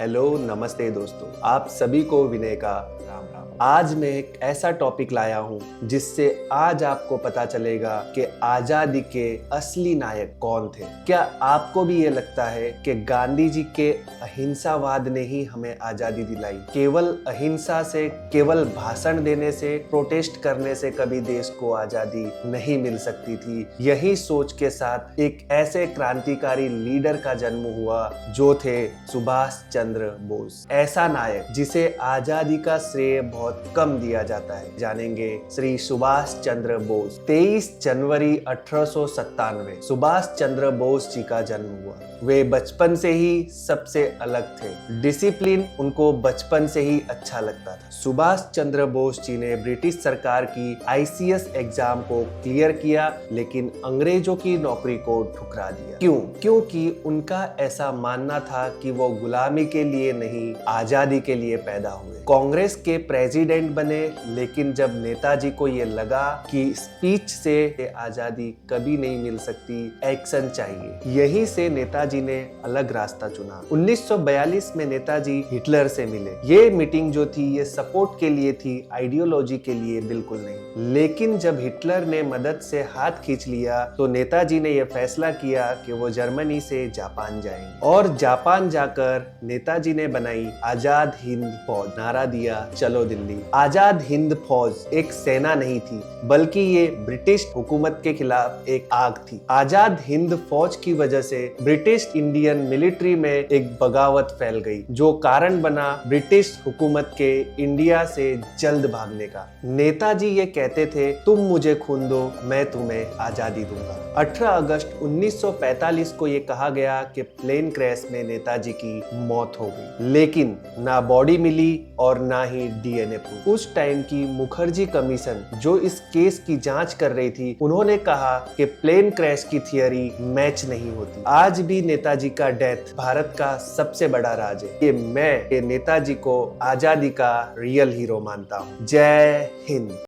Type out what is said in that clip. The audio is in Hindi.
हेलो नमस्ते दोस्तों, आप सभी को विनय का राम राम। आज मैं एक ऐसा टॉपिक लाया हूँ जिससे आज आपको पता चलेगा कि आजादी के असली नायक कौन थे। क्या आपको भी ये लगता है कि गांधी जी के अहिंसावाद ने ही हमें आजादी दिलाई? केवल अहिंसा से, केवल भाषण देने से, प्रोटेस्ट करने से कभी देश को आजादी नहीं मिल सकती थी। यही सोच के साथ एक ऐसे क्रांतिकारी लीडर का जन्म हुआ जो थे सुभाष चंद्र बोस। ऐसा नायक जिसे आजादी का श्रेय बहुत कम दिया जाता है। जानेंगे श्री सुभाष चंद्र बोस। 23 जनवरी 1897 सुभाष चंद्र बोस जी का जन्म हुआ। वे बचपन से ही सबसे अलग थे। डिसिप्लिन उनको बचपन से ही अच्छा लगता था। सुभाष चंद्र बोस जी ने ब्रिटिश सरकार की आईसीएस एग्जाम को क्लियर किया, लेकिन अंग्रेजों की नौकरी को ठुकरा दिया। क्यों? क्योंकि उनका ऐसा मानना था कि वो गुलामी के लिए नहीं, आजादी के लिए पैदा हुए। कांग्रेस के प्रेसिडेंट बने, लेकिन जब नेताजी को ये लगा कि स्पीच से आजादी कभी नहीं मिल सकती, एक्शन चाहिए, यहीं से नेताजी ने अलग रास्ता चुना। 1942 में नेताजी हिटलर से मिले। ये मीटिंग जो थी ये सपोर्ट के लिए थी, आइडियोलॉजी के लिए बिल्कुल नहीं। लेकिन जब हिटलर ने मदद से हाथ खींच लिया तो नेताजी ने यह फैसला किया कि वो जर्मनी से जापान जाएंगे, और जापान जाकर नेताजी ने बनाई आजाद हिंद फौज। नारा दिया, चलो दिल्ली। आजाद हिंद फौज एक सेना नहीं थी, बल्कि ये ब्रिटिश हुकूमत के खिलाफ एक आग थी। आजाद हिंद फौज की वजह से ब्रिटिश इंडियन मिलिट्री में एक बगावत फैल गई, जो कारण बना ब्रिटिश हुकूमत के इंडिया से जल्द भागने का। नेताजी ये कहते थे, तुम मुझे खून दो, मैं तुम्हें आजादी दूंगा। 18 अगस्त 1945 को ये कहा गया कि प्लेन क्रैश में नेताजी की मौत हो गई, लेकिन ना बॉडी मिली और ना ही डीएनए प्रूफ। उस टाइम की मुखर्जी कमीशन जो इस केस की जांच कर रही थी, उन्होंने कहा कि प्लेन क्रैश की थियरी मैच नहीं होती। आज भी नेताजी का डेथ भारत का सबसे बड़ा राज है। मैं नेताजी को आजादी का रियल हीरो मानता हूँ। जय हिंद।